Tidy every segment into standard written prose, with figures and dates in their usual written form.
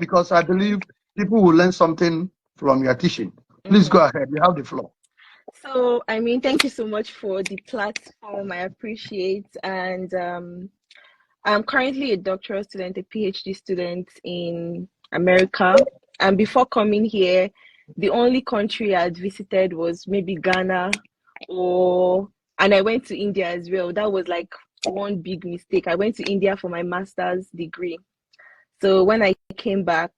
because I believe people will learn something from your teaching. Please go ahead. You have the floor. So, I mean, thank you so much for the platform. I appreciate. And I'm currently a doctoral student, a PhD student in America. And before coming here, the only country I'd visited was maybe Ghana, and I went to India as well. That was like one big mistake. I went to India for my master's degree. So when I came back,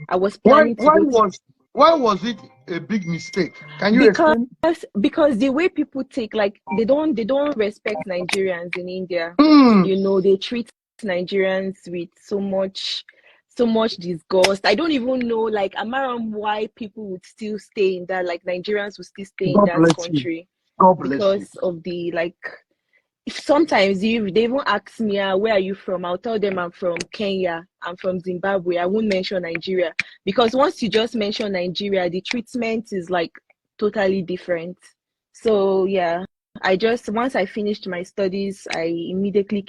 I was planning why was it a big mistake? Can you explain? Because the way people take, like, they don't respect Nigerians in India. You know, they treat Nigerians with so much disgust. I don't even know, like, Amaram, why people would still stay in that, like, Nigerians would still stay in that country. Because of the, like, if sometimes they even ask me, where are you from? I'll tell them I'm from Kenya, I'm from Zimbabwe. I won't mention Nigeria, because once you just mention Nigeria, the treatment is like totally different. So yeah, once I finished my studies, I immediately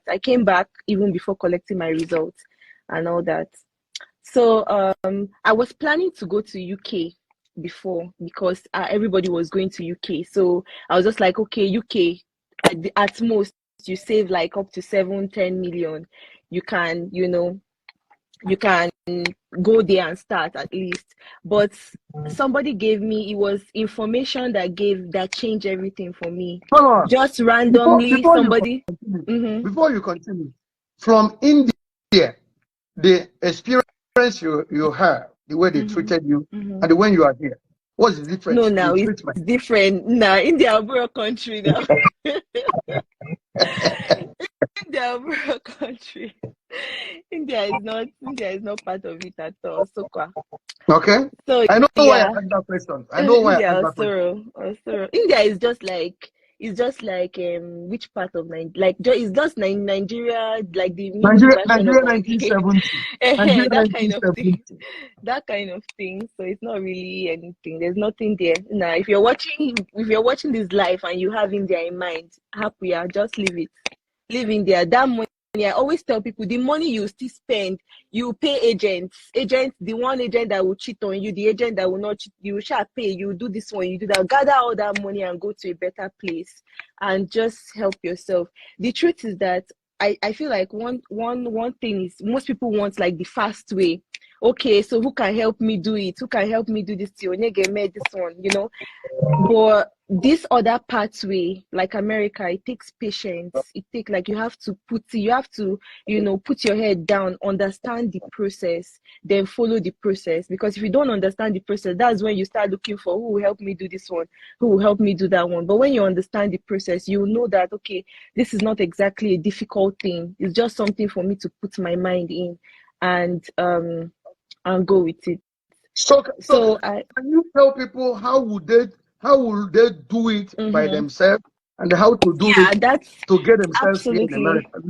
I came back even before collecting my results and all that. So I was planning to go to UK before, because everybody was going to UK. So I was just like, okay, UK, at most you save like up to 7-10 million. You can, you can go there and start at least. But somebody gave me, it was information that changed everything for me. Just randomly, before you continue, from India, the experience you had, the way they treated you, and the when you are here, what's the difference? No, now it's different. Now, India is a country now. India is a country. India is not part of it at all. So, okay. So I know why I asked that question. I know why I asked that question. India is just like, which part of Nigeria? Like, it's just Nigeria, like the Nigeria 1970. that kind of thing. That kind of thing. So it's not really anything. There's nothing there. Now, if you're watching this life and you have India in mind, happy, just leave it. Live India. That money, I always tell people, the money you still spend, you pay agents, the one agent that will cheat on you, the agent that will not cheat, you shall pay, you do this one, you do that, gather all that money and go to a better place and just help yourself. The truth is that I feel like one thing is, most people want like the fast way. Okay, so who can help me do it? Who can help me do this? This one, But this other pathway, like America, it takes patience. It takes, like, you have to put your head down, understand the process, then follow the process. Because if you don't understand the process, that's when you start looking for who will help me do this one, who will help me do that one. But when you understand the process, you know that, okay, this is not exactly a difficult thing. It's just something for me to put my mind in and go with it. So can you tell people how will they do it by themselves, and how to do it to get themselves here in America?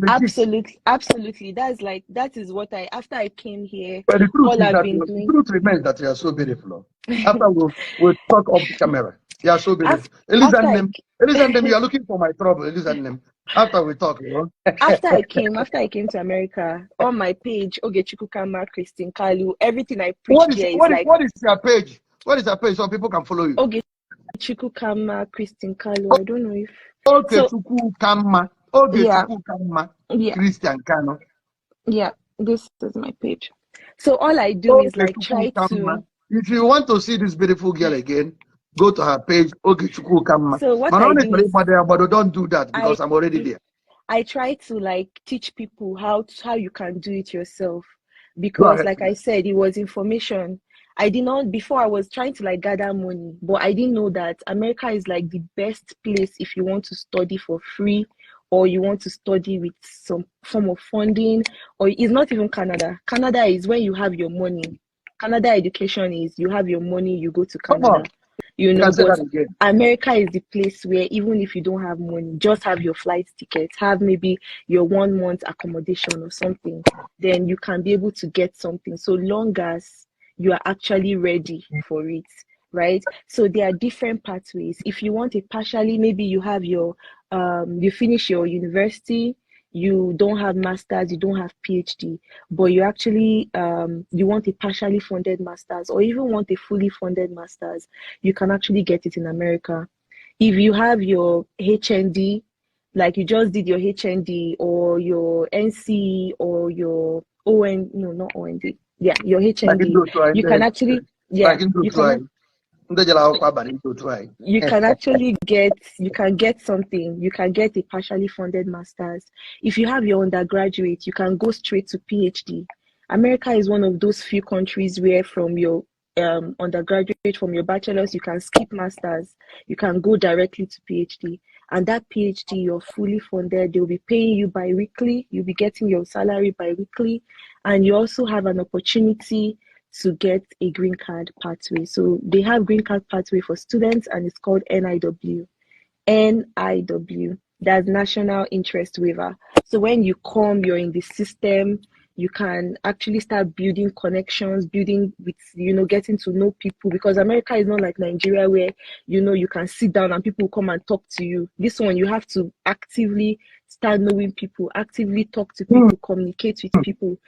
Absolutely. That is what after I came here. But the truth remains that you are so beautiful. After we'll talk off the camera. You are so beautiful. Elizabeth, you are looking for my trouble, Elizabeth. After we talk, After I came to America, on my page, Ogechukwu Kamma, Christine Kalu, everything I preach here is like. What is your page? What is your page so people can follow you? Ogechukwu Kamma, Christine Kalu. I don't know if. Ogechukwu Kamma. Ogechukwu Kamma, Christian Kano. Yeah, this is my page. So all I do is like try to. If you want to see this beautiful girl again, go to her page, Ogechukwu Kamma. So what I do is, but don't do that because I'm already there. I try to like teach people how you can do it yourself, because like I said, it was information. Before I was trying to like gather money, but I didn't know that America is like the best place if you want to study for free, or you want to study with some form of funding, or it's not even Canada. Canada is when you have your money. Canada education is you have your money, you go to Canada. But America is the place where even if you don't have money, just have your flight ticket, have maybe your 1 month accommodation or something, then you can be able to get something, so long as you are actually ready for it, right? So there are different pathways. If you want it partially, maybe you have your, you finish your university, you don't have masters, you don't have PhD, but you actually you want a partially funded masters or even want a fully funded masters, you can actually get it in America. If you have your HND, like you just did your HND or your NC or your no, not OND, yeah, your HND, you can actually, yeah, you can actually get something. You can get a partially funded master's. If you have your undergraduate, you can go straight to PhD. America is one of those few countries where from your undergraduate, from your bachelor's, you can skip master's. You can go directly to PhD. And that PhD, you're fully funded. They'll be paying you bi-weekly. You'll be getting your salary bi-weekly. And you also have an opportunity to get a green card pathway. So they have green card pathway for students, and it's called NIW. NIW, that's National Interest Waiver. So when you come, you're in the system, you can actually start building connections, building with, getting to know people, because America is not like Nigeria where, you can sit down and people come and talk to you. This one, you have to actively start knowing people, actively talk to people, communicate with people,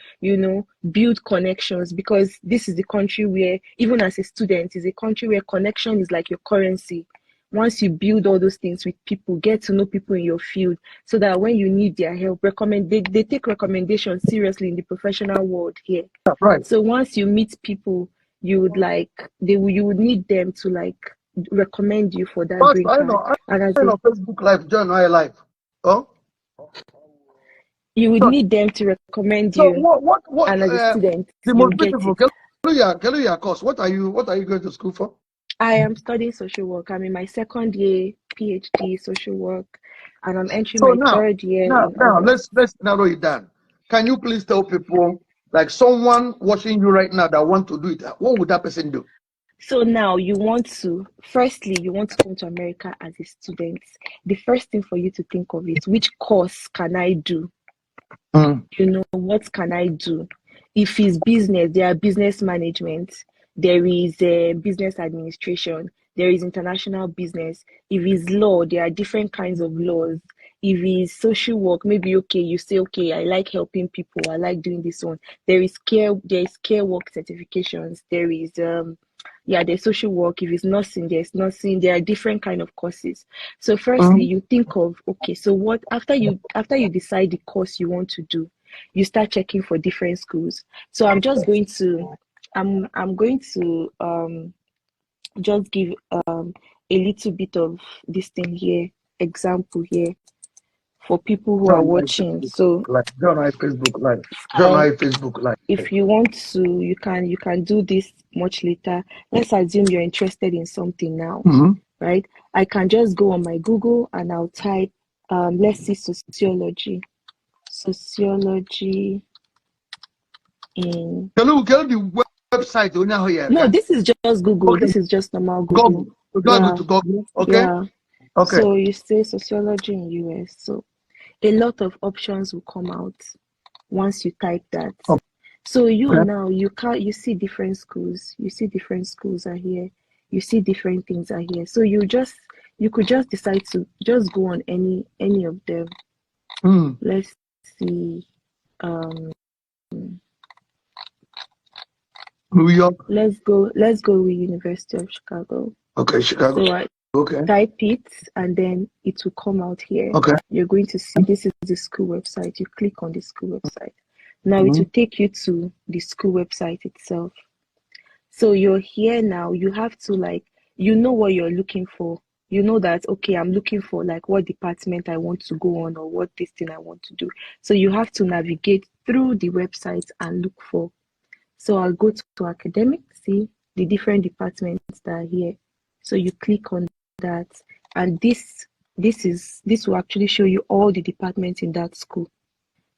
build connections, because this is the country where, even as a student, is a country where connection is like your currency. Once you build all those things with people, get to know people in your field, so that when you need their help, they take recommendations seriously in the professional world here. Right. So once you meet people, you would need them to recommend you for that green card. I know Facebook Live, John I Live. Oh? You would need them to recommend you. What and as a student, the most beautiful course. What are you going to school for? I am studying social work. I'm in my second year PhD social work, and I'm entering my third year. Now let's narrow it down. Can you please tell people, like someone watching you right now that want to do it, what would that person do? So now you want to come to America as a student. The first thing for you to think of is, which course can I do? What can I do? If it's business, there are business management. There is business administration. There is international business. If it's law, there are different kinds of laws. If it's social work, maybe you say, I like helping people. I like doing this one. There is care work certifications. There is there's social work. If it's nursing, there's nursing. There are different kind of courses. So firstly, you think of, so what, after you decide the course you want to do, you start checking for different schools. So I'm just going to just give a little bit of this thing here, example here, for people who are watching. So John I Facebook Live. If you want to, you can do this much later. Let's assume you're interested in something now, right? I can just go on my Google and I'll type, let's see, sociology in. Can you the website? No, this is just Google. Okay. This is just normal Google. Google. Okay. Yeah. Okay. So you say sociology in US. So a lot of options will come out once you type that. Okay. So now you see different schools. You see different schools are here. You see different things are here. So you could just decide to just go on any of them. Let's see. New York. Let's go with University of Chicago. Okay, Chicago. So type it and then it will come out here. Okay. You're going to see this is the school website. You click on the school website. Now it will take you to the school website itself. So you're here now. You have to what you're looking for. You know that, I'm looking for what department I want to go on or what this thing I want to do. So you have to navigate through the website and look for. So I'll go to academic, see the different departments that are here. So you click on that, and this will actually show you all the departments in that school.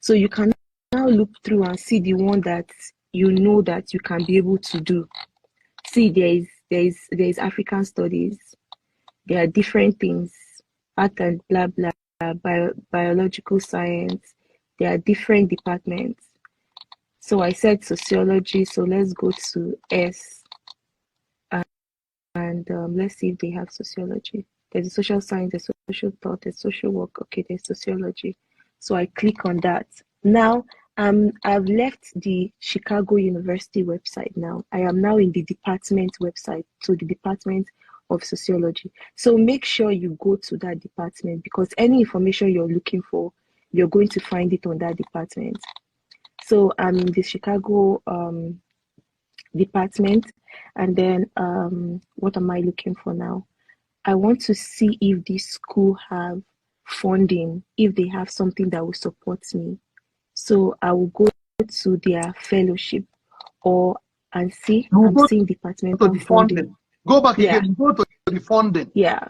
So you can now look through and see the one that that you can be able to do. See, there is African studies. There are different things, art and blah blah, biological science. There are different departments. So I said sociology, so let's go to S, and let's see if they have sociology. There's a social science, there's social thought, there's social work. Okay, there's sociology. So I click on that. Now, I've left the Chicago University website now. I am now in the department website, so the Department of Sociology. So make sure you go to that department, because any information you're looking for, you're going to find it on that department. So I'm in the Chicago department, and then what am I looking for now? I want to see if this school have funding, if they have something that will support me. So I will go to their fellowship and see. I'm seeing departmental funding. Go back again. Go to the funding. Yeah.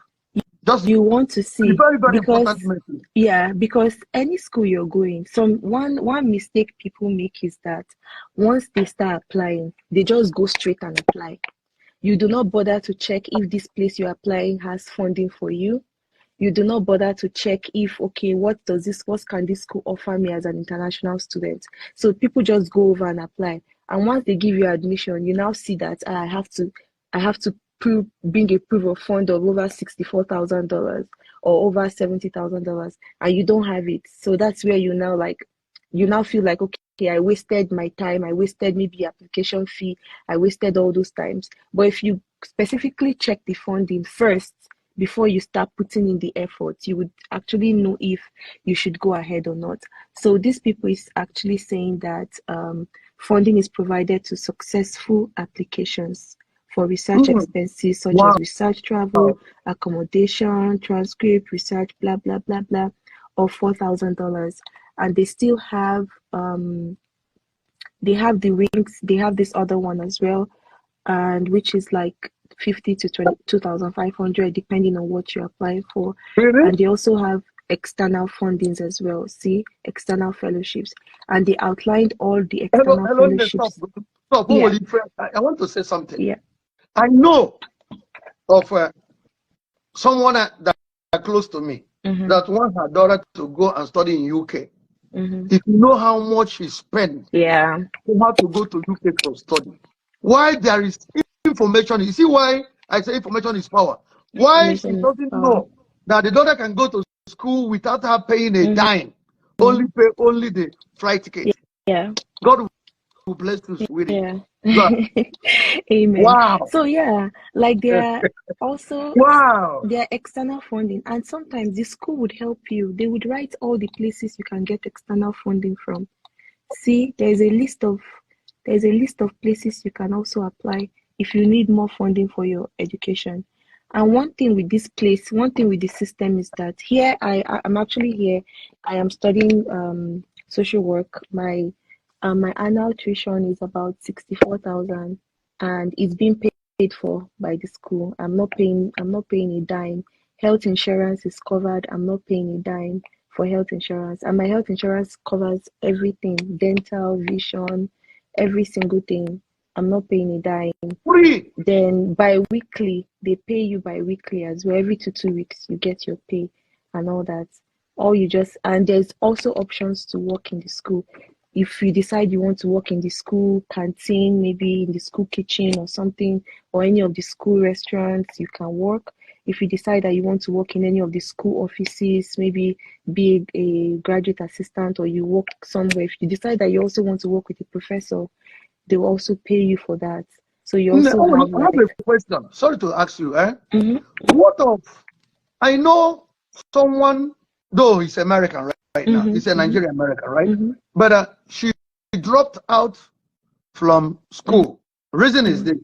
Just you want to see very, very important message. Yeah, because any school you're going, one mistake people make is that once they start applying, they just go straight and apply. You do not bother to check if this place you're applying has funding for you. You do not bother to check if, okay, what can this school offer me as an international student? So people just go over and apply. And once they give you admission, you now see that I have to bring a proof of fund of over $64,000 or over $70,000, and you don't have it. So that's where you now feel like, okay, I wasted my time. I wasted maybe application fee. I wasted all those times. But if you specifically check the funding first, before you start putting in the effort, you would actually know if you should go ahead or not. So these people is actually saying that funding is provided to successful applications for research expenses such as research travel, accommodation, transcript, research, blah, blah, blah, blah, of $4,000. And they still have, they have the rings, they have this other one as well, and which is like 50 to 22,500 depending on what you're applying for. Really? And they also have external fundings as well. See, external fellowships, and they outlined all the external fellowships. Stop. Yeah. I want to say something. Yeah, I know of someone that close to me that wants her daughter to go and study in UK. If you know how much she spent, to have to go to UK for study. Why there is information? You see why I say information is power. Why she doesn't know that the daughter can go to school without her paying a dime, only pay the flight ticket. Yeah. God will bless you with it. Yeah. Amen. Wow. So like there are also there are external funding, and sometimes the school would help you. They would write all the places you can get external funding from. See, there's a list of places you can also apply if you need more funding for your education. And one thing with this system is that here I'm actually here. I am studying social work. My annual tuition is about 64,000, and it's being paid for by the school. I'm not paying a dime. Health insurance is covered. I'm not paying a dime for health insurance, and my health insurance covers everything: dental, vision, every single thing. I'm not paying a dime. Free. Then bi-weekly, they pay you bi-weekly as well. Every 2 weeks you get your pay and all that. And there's also options to work in the school. If you decide you want to work in the school canteen, maybe in the school kitchen or something, or any of the school restaurants, you can work. If you decide that you want to work in any of the school offices, maybe be a graduate assistant, or you work somewhere, if you decide that you also want to work with a professor, they will also pay you for that. So you also I have a question. Sorry to ask you. What of? I know someone, though he's American right now. He's a Nigerian American, right? But she dropped out from school. Reason is this.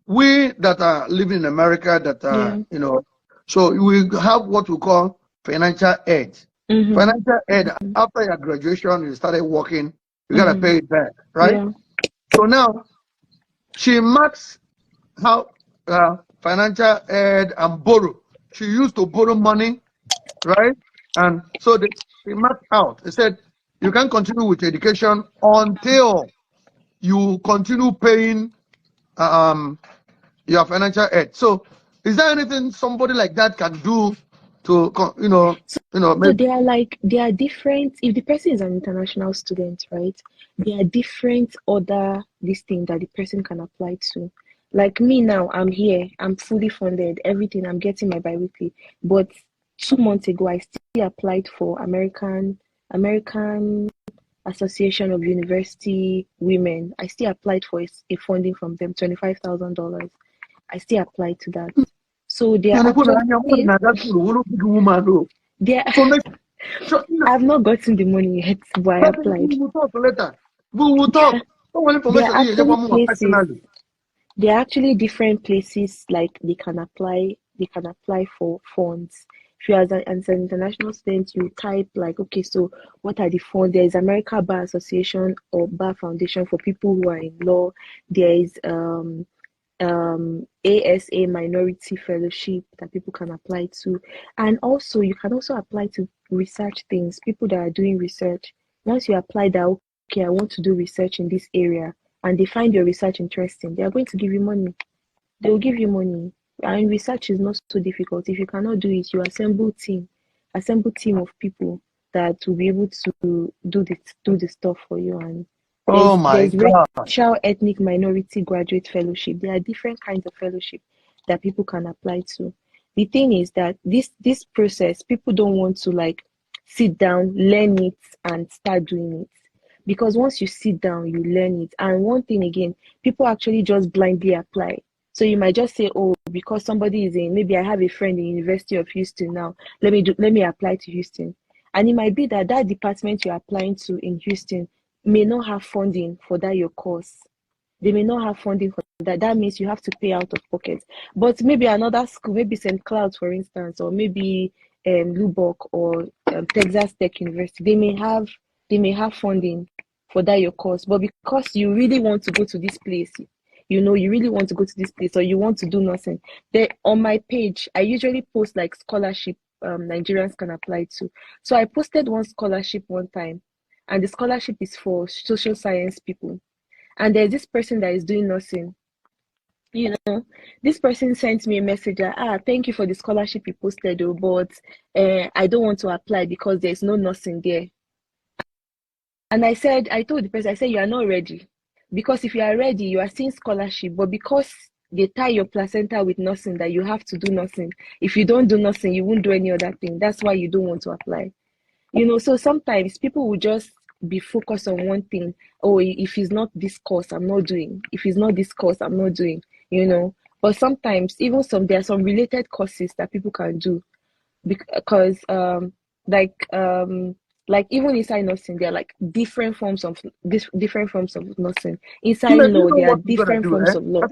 We that are living in America, that are, so we have what we call financial aid. Financial aid, after your graduation, you started working, you got to pay it back, right? Yeah. So now, she maxed out financial aid and borrow. She used to borrow money, right? And so she maxed out. They said, you can continue with education until you continue paying your financial aid. So is there anything somebody like that can do to, So they are different. If the person is an international student, right, there are different other listings that the person can apply to. Like me now, I'm here, I'm fully funded, everything, I'm getting my bi-weekly. But 2 months ago, I applied for American Association of University Women. I still applied for a funding from them, $25,000. I still applied to that. So they are actually, I've not gotten the money yet, but I applied. There are actually different places like they can apply for funds. If you as an international student, you type like, okay, so what are the funds? There is American Bar Association or Bar Foundation for people who are in law. There is ASA Minority Fellowship that people can apply to, and also you can also apply to research things. People that are doing research, once you apply that, okay, I want to do research in this area, and they find your research interesting, they are going to give you money. They will give you money. And research is not so difficult. If you cannot do it, you assemble team of people that will be able to do the stuff for you. And there's racial ethnic minority graduate fellowship. There are different kinds of fellowship that people can apply to. The thing is that this process, people don't want to like sit down, learn it, and start doing it. Because once you sit down, you learn it. And one thing again, people actually just blindly apply. So you might just say, oh, because somebody is in, maybe I have a friend in University of Houston now, let me apply to Houston. And it might be that department you're applying to in Houston may not have funding for that your course. They may not have funding for that. That means you have to pay out of pocket. But maybe another school, maybe St. Cloud, for instance, or maybe Lubbock or Texas Tech University, they may have funding for that your course. But because you really want to go to this place, you really want to go to this place, or you want to do nothing. Then on my page, I usually post like scholarship Nigerians can apply to. So I posted one scholarship one time, and the scholarship is for social science people. And there's this person that is doing nursing. This person sent me a message like, thank you for the scholarship you posted, but I don't want to apply because there's no nursing there. And I told the person, I said, you are not ready. Because if you are ready, you are seeing scholarship, but because they tie your placenta with nursing, that you have to do nursing. If you don't do nursing, you won't do any other thing. That's why you don't want to apply. So sometimes people will just be focused on one thing. Oh, if it's not this course, I'm not doing. If it's not this course, I'm not doing, But sometimes even there are some related courses that people can do because like even inside nursing, there are like different forms of nursing. Inside law, there are different forms of law.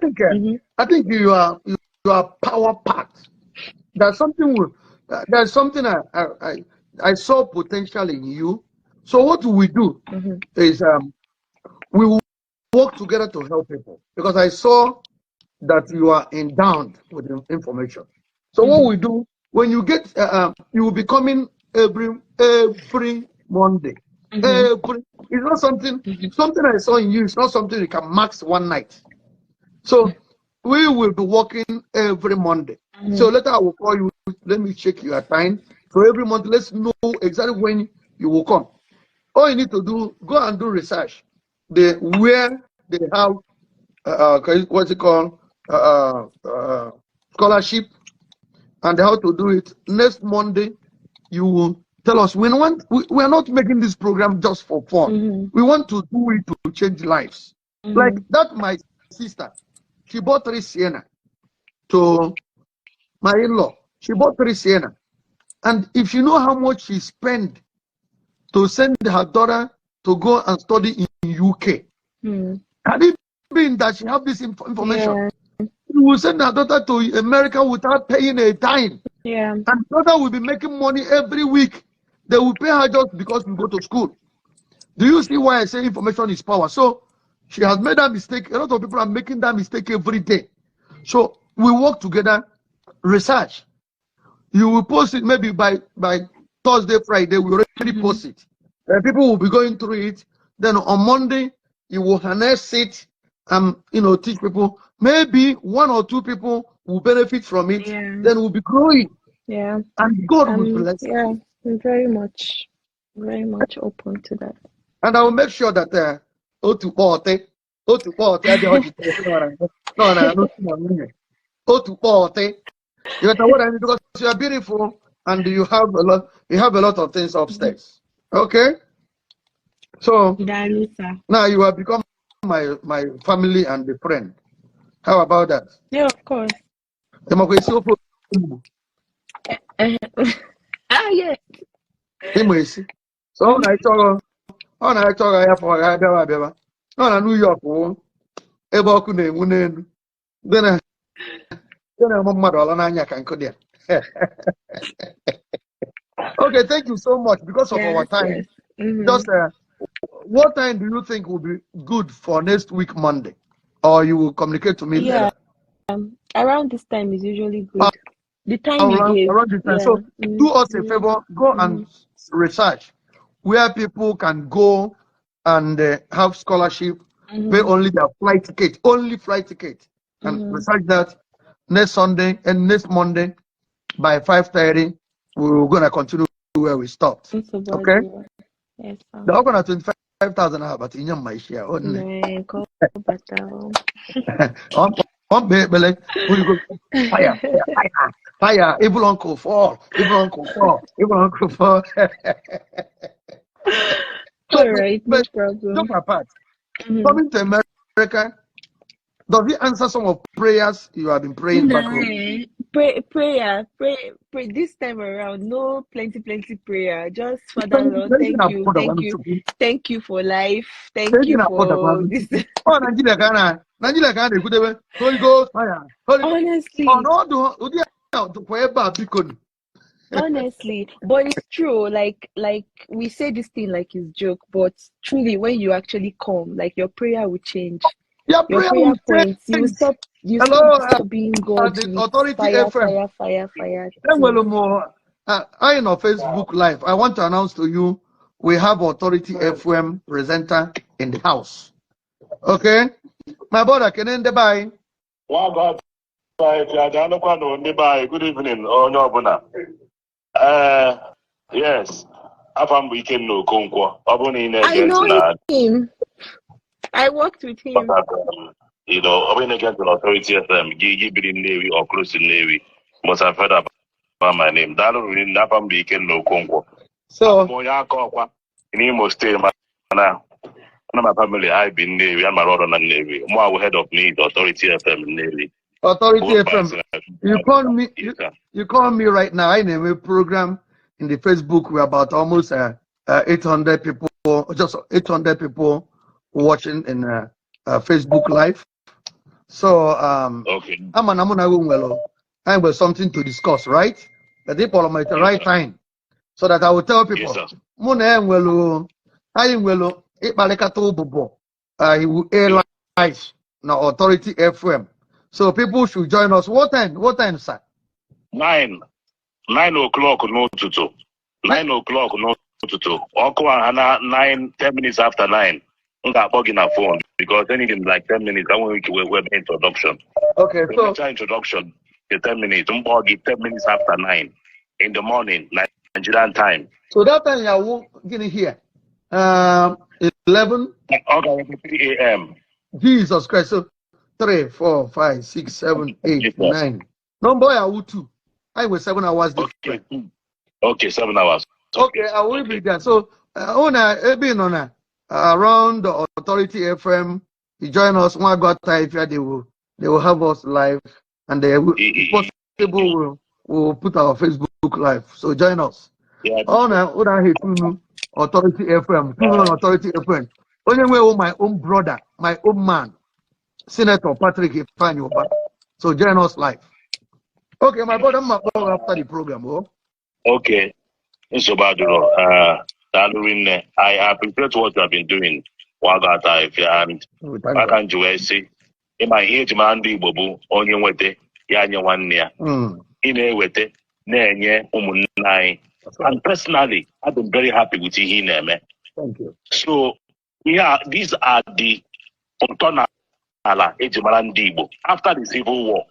I think you are power packed. There's something I saw potential in you. So what we do is we will work together to help people, because I saw that you are endowed with information. So what we do, when you get you will be coming every Monday. It's not something I saw in you. It's not something you can max one night. So we will be working every Monday. So later I will call you. Let me check your time. So every month, let's know exactly when you will come. All you need to do, go and do research. Where they have what's it called, scholarship, and how to do it. Next Monday, you will tell us. We are not making this program just for fun. We want to do it to change lives. Like that, my sister, she bought 3 Sienna to my in-law. She bought 3 Sienna. And if you know how much she spent to send her daughter to go and study in UK, had it been that she have this information, she will send her daughter to America without paying a dime. And daughter will be making money every week. They will pay her just because we go to school. Do you see why I say information is power? So she has made that mistake. A lot of people are making that mistake every day. So we work together, research. You will post it maybe by Thursday, Friday. We already post it. People will be going through it. Then on Monday, you will harness it and teach people. Maybe 1 or 2 people will benefit from it. Then we'll be growing. And God will bless. I'm very much open to that. And I will make sure that you know what I mean? Because you are beautiful and you have a lot of things upstairs. Okay? So now you have become my family and a friend. How about that? Yeah, of course. Yeah. So I told her for no New York ebe ọkụ na-enwu n'elu mmadụ ọla n'anya ka nkụ dị. Okay, thank you so much because of our time. Just what time do you think will be good for next week Monday, or you will communicate to me later? Around this time is usually good. The time you gave. Around this time. So do us a favor, go and research where people can go and have scholarship, pay only their flight ticket, and research that. Next Sunday and next Monday by 5:30, we're gonna continue where we stopped. Okay? Yes. They're gonna 25,000 but in my share. Fire, evil uncle fall. All right, no problem. Jump apart. Coming to America, does he answer some of prayers you have been praying back home? Prayer. This time around, no plenty prayer. Just Father Lord, thank you for life. Thank you for this. Oh, Nigeria can Holy Ghost fire. Honestly. Honestly, but it's true. Like we say this thing like it's joke, but truly, when you actually come, like your prayer will change. Your prayer points, you stop being God. The Authority fire. I know Facebook Live. I want to announce to you, we have Authority FM presenter in the house. Okay, my brother, can end the bye. Good evening, yes, I'm weekend no Konkwo. I know him. I worked with him. You know, when against an Authority FM, give it in Navy or close to Navy, must have heard about my name. That really never weekend no Congo. So, in Imo State, my family, I've been Navy, I'm a lot on the Navy. More head of need, Authority FM Navy. Authority FM. You call me right now. I name a program in the Facebook. We're about almost 800 people, just 800 people watching in Facebook Live. So okay. I have something to discuss, right? The people are at the right time, so that I will tell people. He will air live now Authority FM. So people should join us. What time, sir? 9 o'clock no to 9 o'clock no to 10 minutes after 9. I'm not bugging our phone because anything like 10 minutes, I want to web introduction. Okay, so introduction, 10 minutes. I'm bugging 10 minutes after 9 in the morning, Nigerian time. So that time you are getting here. 11. Okay, 3 a.m. Jesus Christ. So 3, 4, 5, 6, 7, 8, 9. No boy, I will 2. I was 7 hours. Okay, 7 hours. Okay, I will be there. So around the Authority FM, you join us. One God type here, they will have us live, and they will, if possible, will put our Facebook Live. So join us. Yeah. Authority FM, Authority FM. Only way my own brother, my own man, Senator Patrick Ifanyoba. So join us live. Okay, my brother, after the program. Okay. So I appreciate what you have been doing. And I can do say, in my age, man, be bobu, only wete, yanya 1 year. In a wete, nay, and personally, I've been very happy with him. Thank you. So, yeah, these are the Ontona Ejimarandibo. After the Civil War,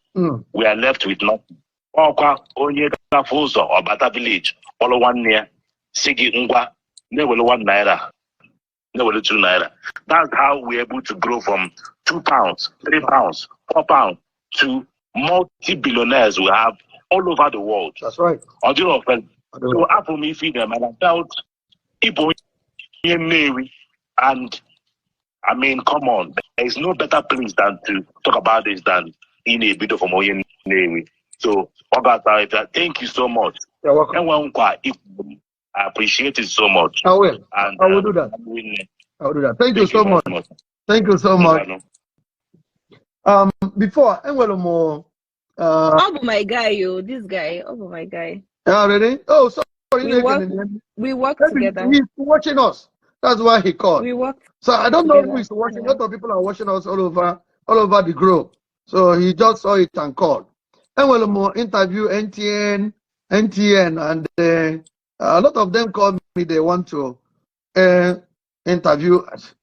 we are left with nothing. Onye Fuzo or Bata Village, all 1 year, Sigi Ngwa. Never 1 naira, never 2 naira. That's how we're able to grow from 2 pounds, 3 pounds, 4 pounds to multi-billionaires we have all over the world. That's right. So after me feed them, and I felt people in Navy, and I mean, come on, there is no better place than to talk about this than in a bit of a Moyen Navy. So, thank you so much. You're welcome. I appreciate it so much. I will. And, I will do that. I will do that. Thank you so much. Thank you so much. Before, more. Oh my guy, this guy. Oh my guy. Already? Oh, sorry. We work together. He's watching us. That's why he called. We work. So I don't know who is watching. A lot of people are watching us all over the globe. So he just saw it and called. And we'll more interview NTN, and a lot of them called me. They want to interview us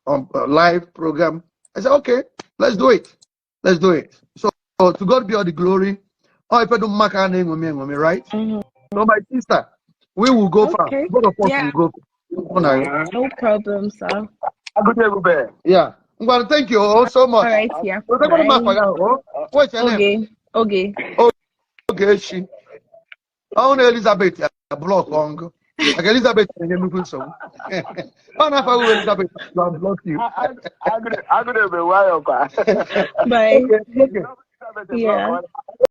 on a live program. I said, okay, let's do it. Let's do it. So to God be all the glory. Oh, if I don't make our name with me, right? So my sister, we will go far. Both of us will go far. No problem, sir. Yeah. Well, thank you all so much. All right, yeah. What's your name? Okay. Okay, she. Oh, Elizabeth, block on. Like Elizabeth, so. Oh, no, Elizabeth, God bless you. I'm going to be wild. Bye. Okay. Yeah.